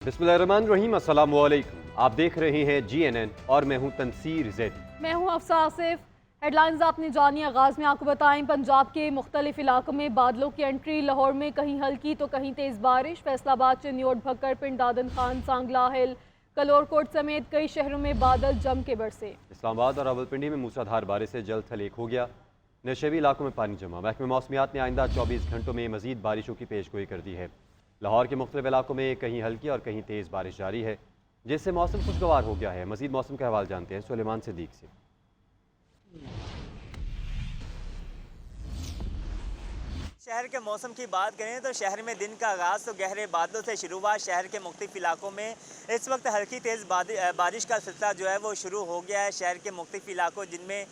बिस्मिल्लाहिर्रहमानिर्रहीम, अस्सलाम वालेकुम। आप देख रहे हैं GNN और मैं हूं तनसीर ज़ैदी। मैं हूं हफ्सा आसिफ। हेडलाइंस आपने जानी। आगाज़ में आपको बताएं, पंजाब के मुख्तलिफ इलाकों में बादलों की एंट्री। लाहौर में कहीं हल्की तो कहीं तेज़ बारिश। फैसलाबाद, चिन्योट, भक्कर, पिंड, दादन खान, सांगला हिल, कलोरकोट समेत कई शहरों में बादल जम के बरसे। इस्लामाबाद और रावलपिंडी में मूसलाधार बारिश से जल थल एक हो गया। नशेबी इलाकों में पानी जमा। महकमे मौसमियात ने आइंदा 24 घंटों में मजीद बारिशों की पेशगोई कर दी है। लाहौर के मुख्तलिफ इलाकों में कहीं हल्की और कहीं तेज़ बारिश जारी है, जिससे मौसम खुशगवार हो गया है। मजीद मौसम का हवाल जानते हैं सुलेमान सिद्दीक से। शहर के मौसम की बात करें तो शहर में दिन का आगाज़ तो गहरे बादलों से शुरू हुआ। शहर के मुख्तलिफ इलाकों में इस वक्त हल्की तेज़ बारिश का सिलसिला जो है वो शुरू हो गया है। शहर के मुख्तलिफ इलाकों जिनमें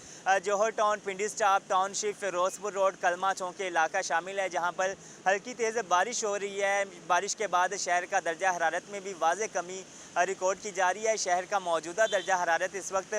जौहर टाउन, पिंडी स्टाप टाउनशिप, फिरोजपुर रोड, कलमा चौक के इलाका शामिल है, जहाँ पर हल्की तेज़ बारिश हो रही है। बारिश के बाद शहर का दर्जा हरारत में भी वाज़ेह कमी रिकॉर्ड की जा रही है। शहर का मौजूदा दर्जा हरारत इस वक्त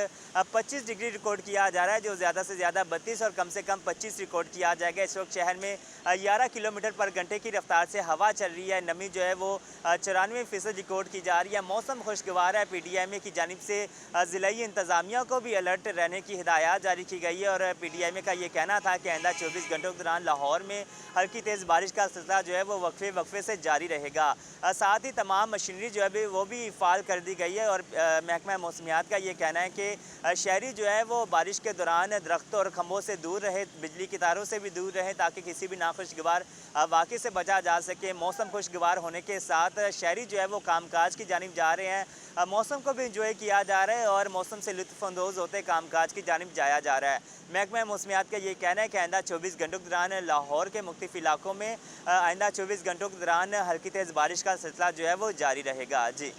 25 डिग्री रिकॉर्ड किया जा रहा है, जो ज़्यादा से ज़्यादा 32 और कम से कम 25 रिकॉर्ड किया जाएगा। इस वक्त शहर में 11 किलोमीटर पर घंटे की रफ्तार से हवा चल रही है। नमी जो है वो 94% रिकॉर्ड की जा रही है। मौसम खुशगवार है। PDMA की जानिब से ज़िलाई इंतज़ामिया को भी अलर्ट रहने की हिदायत जारी की गई है और PDMA का ये कहना था कि आइंदा 24 घंटों के दौरान लाहौर में हल्की तेज़ बारिश का सिलसिला जो है वो वक्फे से जारी रहेगा। साथ ही तमाम मशीनरी जो है वो भी फाल कर दी गई है और महकमा मौसमियात का ये कहना है कि शहरी जो है वो बारिश के दौरान दरख्तों और खंभों से दूर रहे, बिजली की तारों से भी दूर रहे, ताकि किसी भी नाखुशगवार वाक़े से बचा जा सके। मौसम खुशगवार होने के साथ शहरी जो है वो कामकाज की जानिब जा रहे हैं। मौसम को भी इंजॉय किया जा रहा है और मौसम से लुत्फ़अंदोज़ होते कामकाज की जानिब जाया जा रहा है। महकमा मौसमियात का ये कहना है कि आइंदा 24 घंटों के दौरान लाहौर के मुख्तलिफ इलाकों में आइंदा 24 घंटों के दौरान हल्की तेज़ बारिश का सिलसिला जो है वो जारी रहेगा। जी,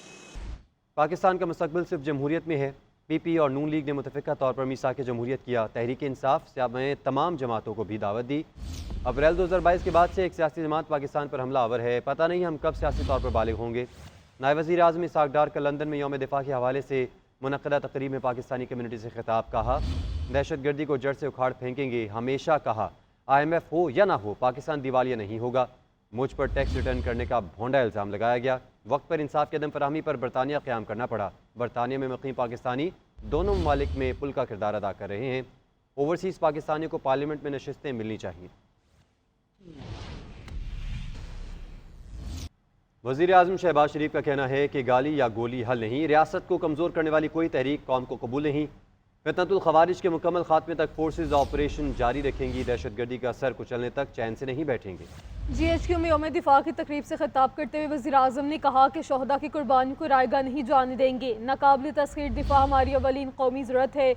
पाकिस्तान का मुस्तकबिल सिर्फ जमहूरियत में है। PP और नून लीग ने मुतफ़िक़ा तौर पर मीसाक जमहूरियत किया। तहरीक इंसाफ में तमाम जमातों को भी दावत दी। अप्रैल 2022 के बाद से एक सियासी जमात पाकिस्तान पर हमला आवर है। पता नहीं हम कब सियासी तौर पर बालिग होंगे। नायब वज़ीर आज़म इसहाक़ डार का लंदन में यौम दिफ़ा के हवाले से मुनक़दा तक़रीब में पाकिस्तानी कम्यूनिटी से खिताब। कहा, दहशत गर्दी को जड़ से उखाड़ फेंकेंगे। हमेशा कहा, IMF हो या ना हो, पाकिस्तान दिवालिया नहीं होगा। मुझ पर टैक्स रिटर्न करने का भोंडा इल्ज़ाम लगाया गया। वक्त पर इंसाफ की अदम फराहमी पर बरतानिया क़याम करना पड़ा। बरतानिया में मुक़ीम पाकिस्तानी दोनों ममालिक में पुल का किरदार अदा कर रहे हैं। ओवरसीज़ पाकिस्तानियों को पार्लियामेंट में नशिस्तें मिलनी चाहिए। वज़ीर आज़म शहबाज शरीफ का कहना है कि गाली या गोली हल नहीं। रियासत को कमज़ोर करने वाली कोई तहरीक कौम को कबूल नहीं। फितनतुल ख़वारिज के मुकम्मल खात्मे तक फोर्सेज ऑपरेशन जारी रखेंगी। दहशत गर्दी का सर कुचलने तक चैन से नहीं बैठेंगे। GHQ में यौम दिफा की तकरीब से खिताब करते हुए वज़ीर आज़म ने कहा कि शोहदा की कुर्बानी को रायगा नहीं जाने देंगे। नाकाबिल तस्ख़ीर दिफा हमारी अवलीन कौमी ज़रूरत है।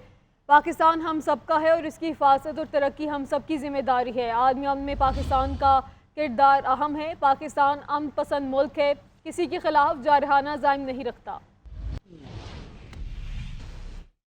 पाकिस्तान हम सब का है और इसकी हिफाजत और तरक्की हम सब की जिम्मेदारी है। आदमी अमन में पाकिस्तान का किरदार अहम है। पाकिस्तान अमन पसंद मुल्क है, किसी के खिलाफ जारहाना ज़ाइम नहीं रखता।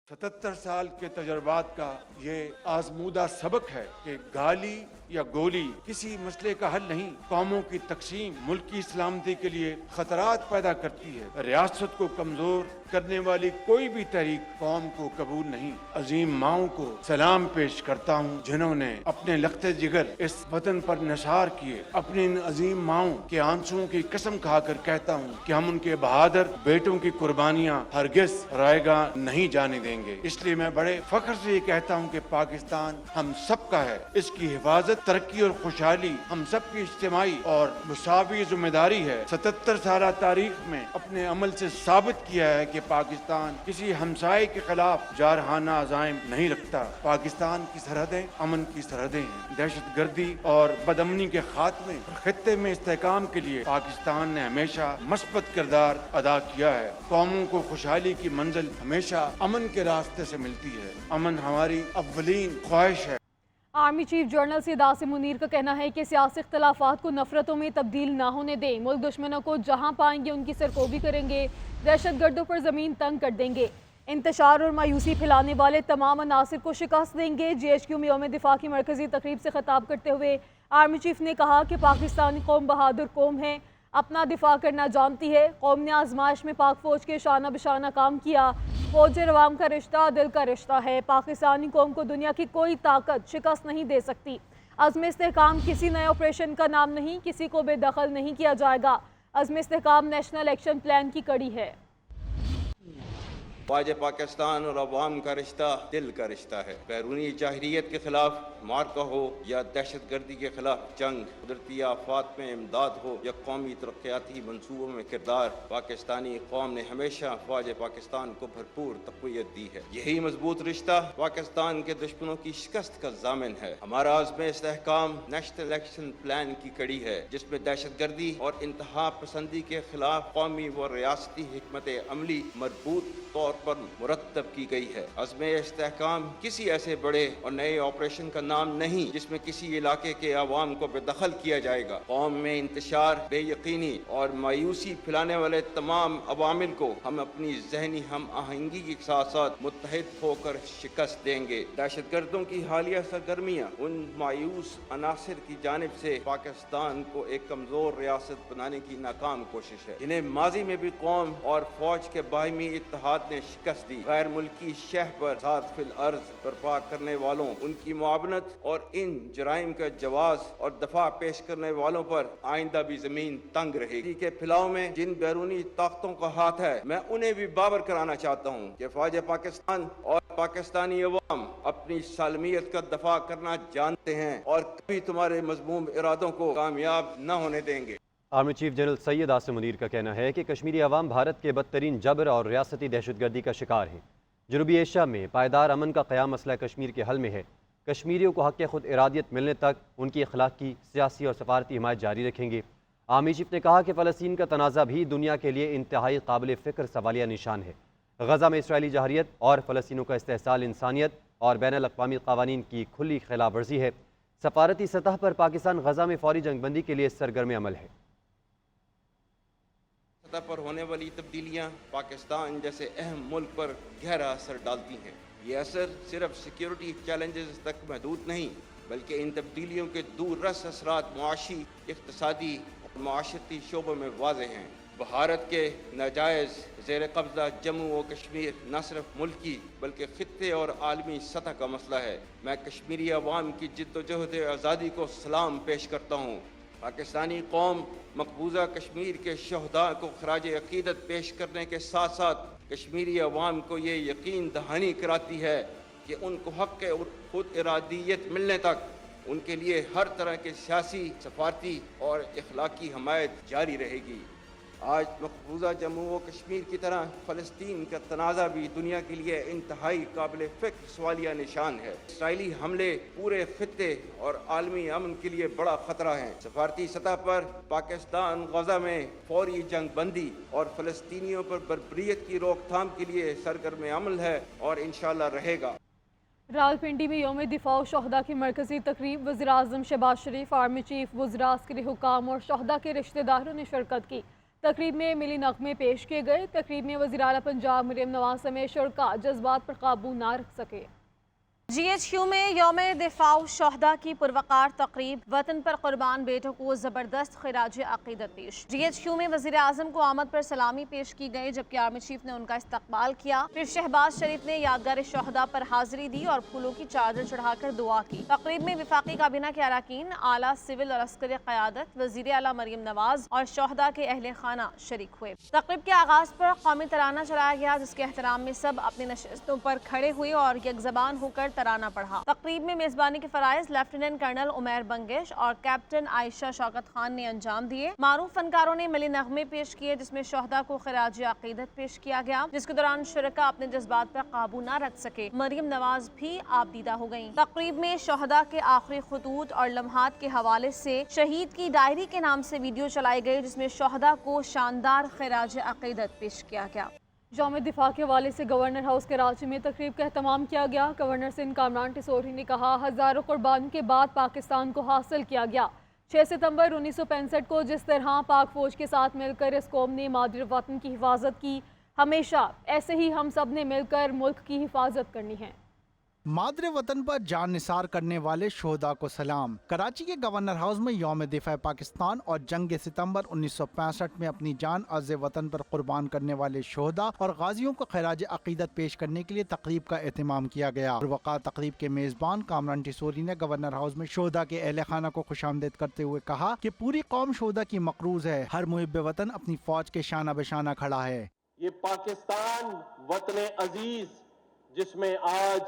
77 साल के तजर्बात का ये आजमूदा सबक है कि गाली या गोली किसी मसले का हल नहीं। कौमों की तकसीम मुल्क की सलामती के लिए खतरात पैदा करती है। रियासत को कमजोर करने वाली कोई भी तहरीक कौम को कबूल नहीं। अजीम माओं को सलाम पेश करता हूँ जिन्होंने अपने लख्ते जिगर इस वतन पर निसार किए। अपने इन अजीम माओं के आंसुओं की कसम खाकर कहता हूँ कि हम उनके बहादुर बेटों की कुर्बानियाँ हरगिज रायगा नहीं जाने देंगे। इसलिए मैं बड़े फख्र से ये कहता हूँ कि पाकिस्तान हम सब का है। इसकी हिफाजत, तरक्की और खुशहाली हम सब की इज्तिमाई और मुसावी जिम्मेदारी है। 77 साल तारीख में अपने अमल से साबित किया है कि पाकिस्तान किसी हमसाये के खिलाफ जारहाना अज़ाइम नहीं रखता। पाकिस्तान की सरहदें अमन की सरहदें हैं। दहशत गर्दी और बदअमनी के खात्मे और खित्ते में इस्तेहकाम के लिए पाकिस्तान ने हमेशा मस्बत किरदार अदा किया है। कौमों को खुशहाली की मंजिल हमेशा अमन के रास्ते से मिलती है। अमन हमारी अव्वलीन ख्वाहिश है। Army chief general Syed Asim Munir का कहना है कि सियासी इख्तलाफात को नफरतों में तब्दील ना होने दें। मुल्क दुश्मनों को जहां पाएंगे उनकी सरकोबी करेंगे। दहशत गर्दों पर ज़मीन तंग कर देंगे। इंतशार और मायूसी फैलाने वाले तमाम अनासिर को शिकस्त देंगे। GHQ में यौम दिफा की मरकजी तकरीब से खिताब करते हुए आर्मी चीफ ने कहा कि पाकिस्तानी कौम बहादुर कौम है, अपना दिफा करना जानती है। कौम ने आजमाइश में पाक फौज के शाना बशाना काम किया। फौज और अवाम का रिश्ता दिल का रिश्ता है। पाकिस्तानी कौम को दुनिया की कोई ताकत शिकस्त नहीं दे सकती। अज़्म इस्तेहकाम किसी नए ऑपरेशन का नाम नहीं, किसी को बेदखल नहीं किया जाएगा। عزم استحکام نیشنل ایکشن پلان کی کڑی ہے۔ فوج پاکستان اور عوام کا رشتہ دل کا رشتہ ہے۔ بیرونی جاہلیت کے خلاف معرکہ ہو یا دہشت گردی کے خلاف جنگ، قدرتی آفات میں امداد ہو یا قومی ترقیاتی منصوبوں میں کردار، پاکستانی قوم نے ہمیشہ فوج پاکستان کو بھرپور تقویت دی ہے۔ یہی مضبوط رشتہ پاکستان کے دشمنوں کی شکست کا ضامن ہے۔ ہمارا عزم استحکام نیشنل ایکشن پلان کی کڑی ہے، جس میں دہشت گردی اور انتہا پسندی کے خلاف قومی و ریاستی حکمت عملی مربوط طور پر مرتب کی گئی ہے۔ عزم استحکام کسی ایسے بڑے اور نئے آپریشن کا نام نہیں جس میں کسی علاقے کے عوام کو بے دخل کیا جائے گا۔ قوم میں انتشار، بے یقینی اور مایوسی پھیلانے والے تمام عوامل کو ہم اپنی ذہنی ہم آہنگی کے ساتھ ساتھ متحد ہو کر شکست دیں گے۔ دہشت گردوں کی حالیہ سرگرمیاں ان مایوس عناصر کی جانب سے پاکستان کو ایک کمزور ریاست بنانے کی ناکام کوشش ہے، جنہیں ماضی میں بھی قوم اور فوج کے باہمی اتحاد نے شکست دی۔ غیر ملکی شہ پر ذات فی الارض برپا کرنے والوں، ان کی معاونت اور ان جرائم کا جواز اور دفاع پیش کرنے والوں پر آئندہ بھی زمین تنگ رہے گی۔ کے پھیلاؤ میں جن بیرونی طاقتوں کا ہاتھ ہے، میں انہیں بھی باور کرانا چاہتا ہوں کہ فوج پاکستان اور پاکستانی عوام اپنی سالمیت کا دفاع کرنا جانتے ہیں اور کبھی تمہارے مذموم ارادوں کو کامیاب نہ ہونے دیں گے۔ Army chief general Syed Asim Munir کا کہنا ہے کہ کشمیری عوام بھارت کے بدترین جبر اور ریاستی دہشت گردی کا شکار ہیں۔ جنوبی ایشیا میں پائیدار امن کا قیام مسئلہ کشمیر کے حل میں ہے۔ کشمیریوں کو حق خود ارادیت ملنے تک ان کی اخلاقی، سیاسی اور سفارتی حمایت جاری رکھیں گے۔ آرمی چیف نے کہا کہ فلسطین کا تنازع بھی دنیا کے لیے انتہائی قابل فکر سوالیہ نشان ہے۔ غزہ میں اسرائیلی جارحیت اور فلسطینیوں کا استحصال انسانیت اور بین الاقوامی قوانین کی کھلی خلاف ورزی ہے۔ سفارتی سطح پر پاکستان غزہ میں فوری جنگ بندی کے لیے سرگرم عمل ہے۔ پر ہونے والی تبدیلیاں پاکستان جیسے اہم ملک پر گہرا اثر ڈالتی ہیں۔ یہ اثر صرف سیکیورٹی چیلنجز تک محدود نہیں، بلکہ ان تبدیلیوں کے دور رس اثرات معاشی، اقتصادی اور معاشرتی شعبوں میں واضح ہیں۔ بھارت کے ناجائز زیر قبضہ جموں و کشمیر نہ صرف ملکی بلکہ خطے اور عالمی سطح کا مسئلہ ہے۔ میں کشمیری عوام کی جد و جہد آزادی کو سلام پیش کرتا ہوں۔ پاکستانی قوم مقبوضہ کشمیر کے شہداء کو خراج عقیدت پیش کرنے کے ساتھ ساتھ کشمیری عوام کو یہ یقین دہانی کراتی ہے کہ ان کو حق خود ارادیت ملنے تک ان کے لیے ہر طرح کے سیاسی، سفارتی اور اخلاقی حمایت جاری رہے گی۔ آج مقبوضہ جموں و کشمیر کی طرح فلسطین کا تنازع بھی دنیا کے لیے انتہائی قابل فکر سوالیہ نشان ہے۔ اسرائیلی حملے پورے خطے اور عالمی امن کے لیے بڑا خطرہ ہیں۔ سفارتی سطح پر پاکستان غزہ میں فوری جنگ بندی اور فلسطینیوں پر بربریت کی روک تھام کے لیے سرگرم عمل ہے اور انشاءاللہ رہے گا۔ راولپنڈی میں یوم دفاع شہداء کی مرکزی تقریب، وزیر اعظم شہباز شریف، آرمی چیف، وزراء، عسکری حکام اور شہداء کے رشتہ داروں نے شرکت کی۔ تقریب میں ملی نغمے پیش کیے گئے۔ تقریب میں وزیر اعلیٰ پنجاب مریم نواز سمیت شرکاء جذبات پر قابو نہ رکھ سکے۔ جی ایچ کیو میں یوم دفاع شہداء کی پروقار تقریب، وطن پر قربان بیٹوں کو زبردست خراج عقیدت پیش۔ جی ایچ کیو میں وزیر اعظم کو آمد پر سلامی پیش کی گئی، جبکہ آرمی چیف نے ان کا استقبال کیا۔ پھر شہباز شریف نے یادگار شہداء پر حاضری دی اور پھولوں کی چادر چڑھا کر دعا کی۔ تقریب میں وفاقی کابینہ کے اراکین، اعلیٰ سول اور عسکری قیادت، وزیر اعلیٰ مریم نواز اور شہداء کے اہل خانہ شریک ہوئے۔ تقریب کے آغاز پر قومی ترانہ چلایا گیا، جس کے احترام میں سب اپنی نشستوں پر کھڑے ہوئے اور یک زبان ہو کر ترانہ پڑھا۔ تقریب میں میزبانی کے فرائض لیفٹیننٹ کرنل عمیر بنگش اور کیپٹن عائشہ شوکت خان نے انجام دیے۔ معروف فنکاروں نے ملی نغمے پیش کیے، جس میں شہداء کو خراج عقیدت پیش کیا گیا، جس کے دوران شرکاء اپنے جذبات پر قابو نہ رکھ سکے۔ مریم نواز بھی آپ دیدہ ہو گئیں۔ تقریب میں شہداء کے آخری خطوط اور لمحات کے حوالے سے شہید کی ڈائری کے نام سے ویڈیو چلائی گئی، جس میں شہداء کو شاندار خراج عقیدت پیش کیا گیا۔ یوم دفاع کے حوالے سے گورنر ہاؤس کراچی میں تقریب کا اہتمام کیا گیا۔ گورنر سندھ کامران ٹیسوری نے کہا، ہزاروں قربانیوں کے بعد پاکستان کو حاصل کیا گیا۔ 6 ستمبر 1965 کو جس طرح پاک فوج کے ساتھ مل کر اس قوم نے مادر وطن کی حفاظت کی، ہمیشہ ایسے ہی ہم سب نے مل کر ملک کی حفاظت کرنی ہے۔ मादरे वतन पर जान निसार करने वाले शोहदा को सलाम। कराची के गवर्नर हाउस में यौम दिफा पाकिस्तान और जंग सितंबर 1965 में अपनी जान अर्ज वतन पर कुर्बान करने वाले शोहदा और गाजियों को खराज अकीदत पेश करने के लिए तकरीब का एहतमाम किया गया। वक़ा तकरीब के मेज़बान कामरान टिसोरी ने गवर्नर हाउस में शोहदा के अहले खाना को खुशामदीद करते हुए कहा कि पूरी कौम शोहदा की मकरूज है। हर मुहिब वतन अपनी फौज के शाना बशाना खड़ा है। ये पाकिस्तान वतन अजीज जिसमें आज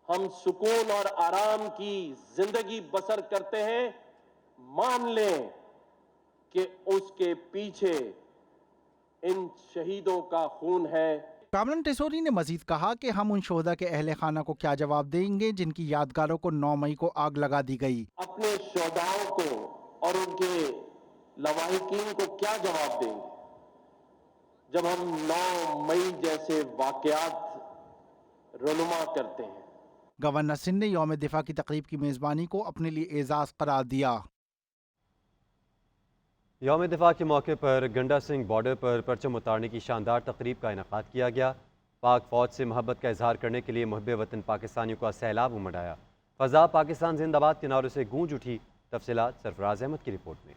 हम सुकून और आराम की जिंदगी बसर करते हैं, मान लें कि उसके पीछे इन शहीदों का खून है। कामरान टिसोरी ने मजीद कहा कि हम उन शोहदा के अहले खाना को क्या जवाब देंगे जिनकी यादगारों को 9 मई को आग लगा दी गई। अपने शोहदाओं को और उनके लवाहिकीन को क्या जवाब देंगे जब हम 9 मई जैसे वाकयात रनुमा करते हैं। गवर्नर सिंध ने यौम दिफा की तकरीब की मेज़बानी को अपने लिए एजाज़ करार दिया। यौम दिफा के मौके पर गंडा सिंह बॉर्डर पर परचम उतारने की शानदार तकरीब का इनेकाद किया गया। पाक फ़ौज से मोहब्बत का इजहार करने के लिए मुहब्बे वतन पाकिस्तानियों का सैलाब उमड़ आया। फ़ज़ा पाकिस्तान जिंदाबाद के नारों से गूंज उठी। तफसीलात सरफराज अहमद की रिपोर्ट में।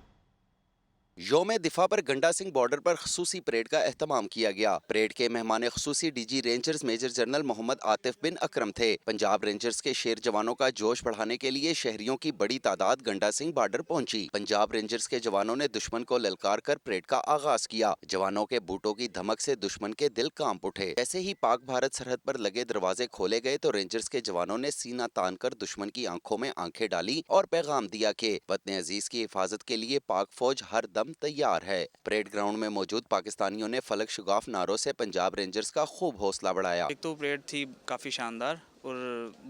यौम दिफा पर गंडा सिंह बॉर्डर पर खसूसी परेड का एहतमाम किया गया। परेड के मेहमान खसूसी DG rangers major general Mohammad Atif bin Akram थे। पंजाब रेंजर्स के शेर जवानों का जोश बढ़ाने के लिए शहरियों की बड़ी तादाद गंडा सिंह बॉर्डर पहुंची। पंजाब रेंजर्स के जवानों ने दुश्मन को ललकार कर परेड का आगाज किया। जवानों के बूटों की धमक से दुश्मन के दिल कांप उठे। ऐसे ही पाक भारत सरहद पर लगे दरवाजे खोले गए तो रेंजर्स के जवानों ने सीना तान कर दुश्मन की आंखों में आंखें डाली और पैगाम दिया कि वतन अजीज की हिफाजत के लिए पाक फौज हर दम तैयार है। परेड ग्राउंड में मौजूद पाकिस्तानियों ने फलक शुगाफ नारों से पंजाब रेंजर्स का खूब हौसला बढ़ाया। एक तो परेड थी काफ़ी शानदार और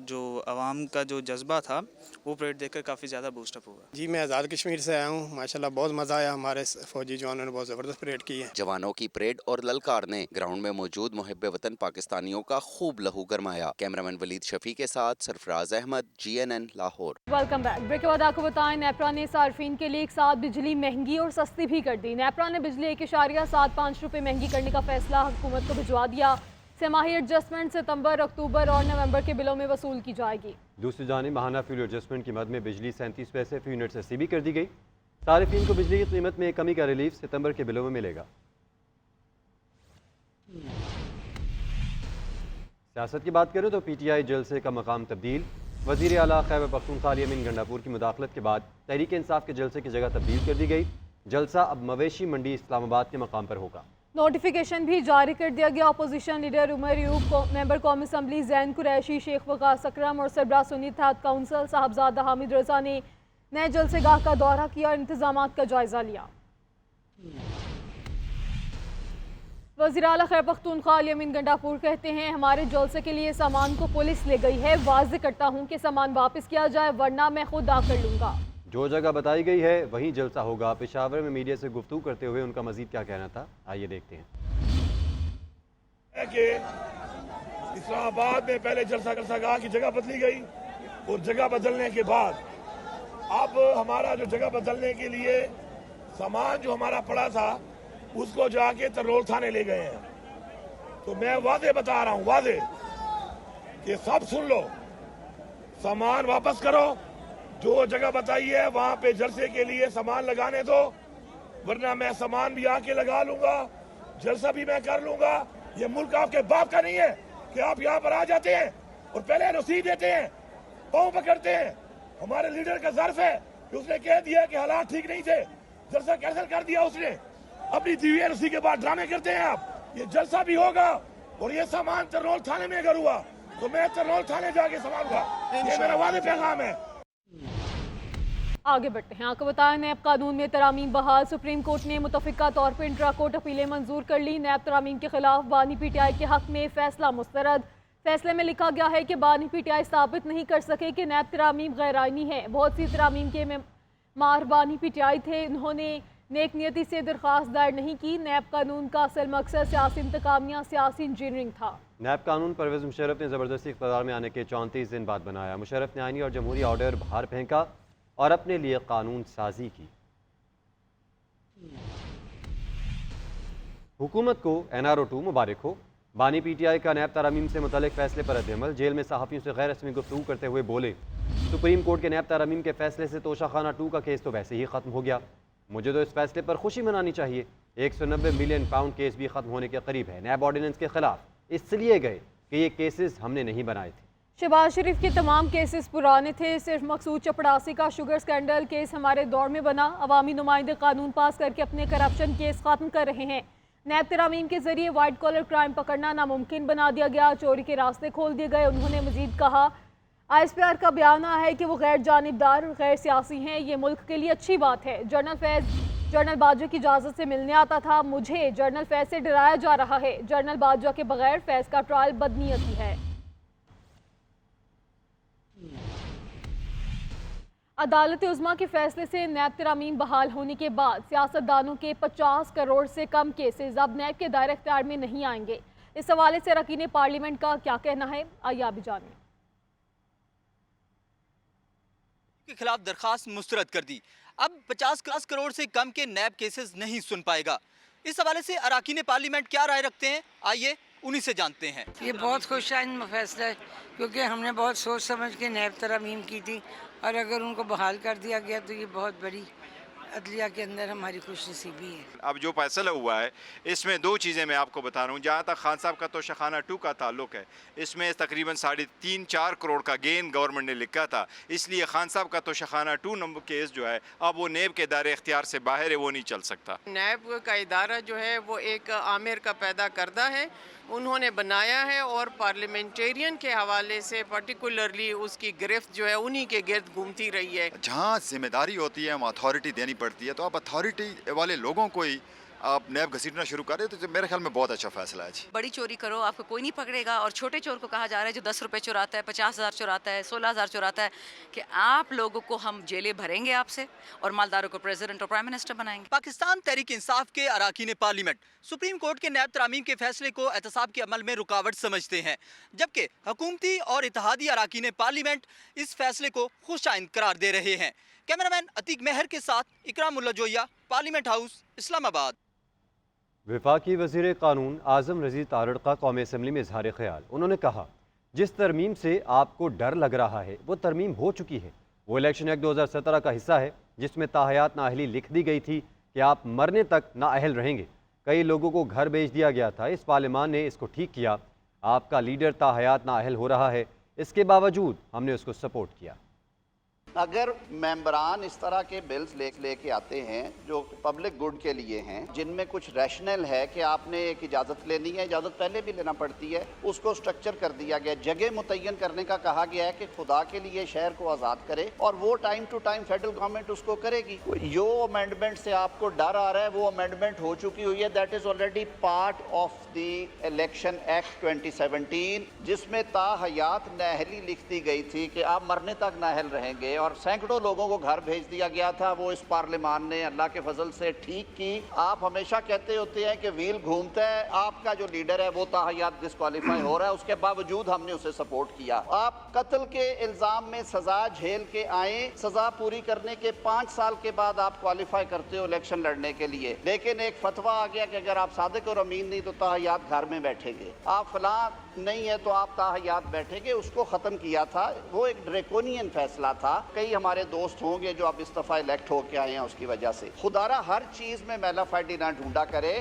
जो आवाम का जो जज्बा था वो परेड देखकर काफ़ी ज़्यादा बूस्टअप हुआ। जी मैं आज़ाद कश्मीर से आया हूँ। माशाल्लाह बहुत मज़ा आया। हमारे फौजी जवानों ने बहुत ज़बरदस्त परेड की है। जवानों की परेड और ललकार ने ग्राउंड में मौजूद मुहिब्बे वतन पाकिस्तानियों का खूब लहू गरमाया। कैमरामैन वलीद शफी के साथ Sarfaraz Ahmed, GNN Lahore. Welcome back. Break के बाद आपको बताएं, नेपरा ने सार्फिन के लिए एक साथ बिजली महंगी और सस्ती भी कर दी। नेपरा ने बिजली 1.75 रुपये महंगी करने का फैसला हुकूमत को भिजवा दिया। सेमाही एडजस्टमेंट सितंबर, अक्टूबर और नवंबर के बिलों में वसूल की जाएगी। दूसरी जानिब माहाना फ्यूल एडजस्टमेंट की मद में बिजली 37 पैसे फी यूनिट सस्ती भी कर दी गई। सार्फिन को बिजली की कीमत में कमी का रिलीफ सितंबर के बिलों में मिलेगा। सियासत की बात करें तो PTI जलसे का मकाम तब्दील। वज़ीर आला खैबर पख्तूनख्वा अली अमीन गंडापुर की मुदाखलत के बाद तहरीक इंसाफ के जलसे की जगह तब्दील कर दी गई। जलसा अब मवेशी मंडी इस्लामाबाद के मकाम पर होगा। नोटिफिकेशन भी जारी कर दिया गया। अपोजिशन लीडर उमर यूब, मेंबर कौमी असम्बली जैन कुरैशी, शेख वकास अकरम और सरबराह सुन्नी इत्तेहाद काउंसिल साहबजादा हामिद रजा ने नए जलसेगाह का दौरा किया और इंतजामात का जायजा लिया। वज़ीर आला खैबर पख्तूनख्वा अली अमीन गंडापुर कहते हैं, हमारे जलसे के लिए सामान को पुलिस ले गई है। वाज़ेह करता हूँ कि सामान वापस किया जाए वरना मैं खुद आकर लूँगा। जो जगह बताई गई है वहीं जलसा होगा। पेशावर में मीडिया से गुफ्तगू करते हुए उनका मजीद क्या कहना था, आइए देखते हैं। कि इस्लामाबाद में पहले जलसागाह की जगह बदली गई और जगह बदलने के बाद अब हमारा जो जगह बदलने के लिए सामान जो हमारा पड़ा था उसको जाके तरोल थाने ले गए हैं। तो मैं वादे बता रहा हूँ, वादे कि सब सुन लो, सामान वापस करो। जो जगह बताई है वहां पे जलसे के लिए सामान लगाने दो, वरना मैं सामान भी आके लगा लूंगा, जलसा भी मैं कर लूंगा। ये मुल्क आपके बाप का नहीं है कि आप यहाँ पर आ जाते हैं और पहले रसीद देते हैं, पाँव पकड़ते हैं। हमारे लीडर का ज़र्फ है कि उसने कह दिया कि हालात ठीक नहीं थे, जलसा कैंसिल कर दिया उसने। अपनी दी हुई रसीद के बाद ड्रामे करते हैं आप। ये जलसा भी होगा और ये सामान तरनौल थाने में अगर हुआ तो मैं तरनौल थाने जाके संभालूंगा। ये मेरा वादे पैगाम है। आगे बढ़ते हैं। आपको बताया, नैब कानून में तरामीम बहाल। सुप्रीम कोर्ट ने मुतफिका तौर पर इंट्रा कोर्ट अपीलें मंजूर कर ली। नैब तरामीम के खिलाफ बानी PTI के हक में फैसला मुस्तरद। फैसले में लिखा गया है कि बानी PTI साबित नहीं कर सके कि नैब तरामीम गैर आइनी है। बहुत सी तरामीम के मार बानी PTI थे, उन्होंने नेक नियति से दरख्वास्त दायर नहीं की। नैब कानून का असल मकसद सियासी इंतकाम या सियासी इंजीनियरिंग था। नैब कानून परवेज़ मुशर्रफ ने ज़बरदस्ती इक़्तिदार में आने के 34 दिन बाद बनाया। मुशर्रफ ने आईनी और जमहूरी ऑर्डर बाहर फेंका और अपने लिए कानून साजी की। हुकूमत को NRO 2 मुबारक हो। बानी PTI का नैब तरमीम से मुतल्लिक फैसले पर रद्द-ए-अमल। जेल में सहाफ़ियों से गैर रस्मी गुफ्तगू करते हुए बोले, सुप्रीम कोर्ट के नैब तरमीम के फैसले से तोशाखाना 2 का केस तो वैसे ही ख़त्म हो गया, मुझे तो इस फैसले पर खुशी मनानी चाहिए। 190 मिलियन पाउंड केस भी ख़त्म होने के करीब है। नैब ऑर्डिनेंस के खिलाफ इसलिए गए कि ये केसेस हमने नहीं बनाए थे। शहबाज शरीफ के तमाम केसेस पुराने थे, सिर्फ मकसूद चपड़ासी का शुगर स्कैंडल केस हमारे दौर में बना। अवामी नुमाइंदे कानून पास करके अपने करप्शन केस ख़त्म कर रहे हैं। नैब तरामीम के जरिए वाइट कॉलर क्राइम पकड़ना नामुमकिन बना दिया गया, चोरी के रास्ते खोल दिए गए। उन्होंने मजीद कहा, ISPR का बयान है कि वो गैर जानिबदार गैर सियासी हैं, ये मुल्क के लिए अच्छी बात है। जनरल फैज़ जनरल बाजवा की इजाज़त से मिलने आता था, मुझे जनरल फैज़ से डराया जा रहा है। जनरल बाजवा के बगैर फैज़ का ट्रायल बदनीयती है। अदालत उज़्मा के फैसले से नैब तरामीम बहाल होने के बाद सियासतदानों के 50 करोड़ से कम केसेस अब नैब के दायरे इख्तियार में नहीं आएंगे। इस हवाले से अरकान पार्लियामेंट का क्या कहना है, आइए आप भी जानिए। के खिलाफ दरखास्त मुस्तरद कर दी, अब 50 करोड़ से कम के नैब केसेस नहीं सुन पाएगा। इस हवाले से अरकान पार्लियामेंट क्या राय रखते हैं, आइए उन्हीं से जानते हैं। ये बहुत खुशआइंद फैसला है, क्योंकि हमने बहुत सोच समझ के नैब तरमीम की थी, और अगर उनको बहाल कर दिया गया तो ये बहुत बड़ी अदलिया के अंदर हमारी खुशनसीबी है। अब जो फैसला हुआ है इसमें दो चीज़ें मैं आपको बता रहा हूँ। जहाँ तक खान साहब का तोशाखाना 2 का ताल्लुक है, इसमें तकरीबन 3.5-4 करोड़ का गेन गवर्नमेंट ने लिखा था, इसलिए खान साहब का तोशाखाना 2 नंबर केस जो है अब वो नैब के दायरे इख्तियार से बाहर है, वो नहीं चल सकता। नैब का इदारा जो है वो एक आमिर का पैदा करदा है, उन्होंने बनाया है, और पार्लियामेंटेरियन के हवाले से पर्टिकुलरली उसकी गिरफ्त जो है उन्हीं के गिर्द घूमती रही है। जहाँ जिम्मेदारी होती है, वहाँ अथॉरिटी देनी पड़ती है, तो आप अथॉरिटी वाले लोगों को ही आप नैब घसीटना शुरू करें तो मेरे ख्याल में बहुत अच्छा फैसला है। बड़ी चोरी करो आपको कोई नहीं पकड़ेगा, और छोटे चोर को कहा जा रहा है जो 10 रुपए चुराता है, 50,000 चुराता है, 16,000 चुराता है, कि आप लोगों को हम जेलें भरेंगे आपसे और मालदारों को प्रेसिडेंट और प्राइम मिनिस्टर बनाएंगे। पाकिस्तान तहरीक इंसाफ के अरकान पार्लियामेंट सुप्रीम कोर्ट के नैब तरामीम के फैसले को एहतसाब के अमल में रुकावट समझते हैं, जबकि हुकूमती और इत्तेहादी अरकान पार्लियामेंट इस फैसले को खुशआइंद करार दे रहे हैं। कैमरामैन अतीक मेहर के साथ इकराम उल्ला जोया, पार्लियामेंट हाउस, इस्लामाबाद। वफाकी वज़ीर क़ानून आज़म रज़ी तारड़ का कौमी असम्बली में इज़हार ख़याल। उन्होंने कहा, जिस तरमीम से आपको डर लग रहा है वो तरमीम हो चुकी है। वो इलेक्शन एक्ट 2017 का हिस्सा है, जिसमें ताहयात नाअहली लिख दी गई थी कि आप मरने तक नाअहल रहेंगे। कई लोगों को घर भेज दिया गया था, इस पार्लियामान ने इसको ठीक किया। आपका लीडर ताहयात नाअहल हो रहा है, इसके बावजूद हमने उसको सपोर्ट किया। अगर मेंबरान इस तरह के बिल्स लेके आते हैं जो पब्लिक गुड के लिए हैं, जिनमें कुछ रैशनल है कि आपने एक इजाज़त लेनी है, इजाज़त पहले भी लेना पड़ती है, उसको स्ट्रक्चर कर दिया गया, जगह मुतय्यन करने का कहा गया है कि खुदा के लिए शहर को आज़ाद करे, और वो time to time federal government उसको करेगी। जो अमेंडमेंट से आपको डर आ रहा है वो अमेंडमेंट हो चुकी हुई है, that is already part of the election act 2017, जिसमें ताहयात नाअहली लिख दी गई थी कि आप मरने तक नाअहल रहेंगे, और सैकड़ों लोगों को घर भेज दिया गया था। वो इस पार्लियामान ने अल्लाह के फजल से ठीक की। आप हमेशा कहते होते हैं कि व्हील घूमता है, आपका जो लीडर है वो ताहयात डिस्क्वालीफाई हो रहा है, उसके बावजूद हमने उसे सपोर्ट किया। आप कत्ल के इल्ज़ाम में सजा झेल के आए, सजा पूरी करने के 5 साल के बाद आप क्वालिफाई करते हो इलेक्शन लड़ने के लिए, लेकिन एक फतवा आ गया कि अगर आप सादिक और अमीन नहीं तो ताहयात घर में बैठेंगे, आप फलां नहीं है तो आप ताहयात बैठेंगे। उसको ख़त्म किया था, वो एक ड्रैकोनियन फैसला था। कई हमारे दोस्त होंगे जो अब इस्तीफा इलेक्ट होके आए हैं उसकी वजह से। खुदारा हर चीज़ में मैलाफाइडी ना ढूंढा करे।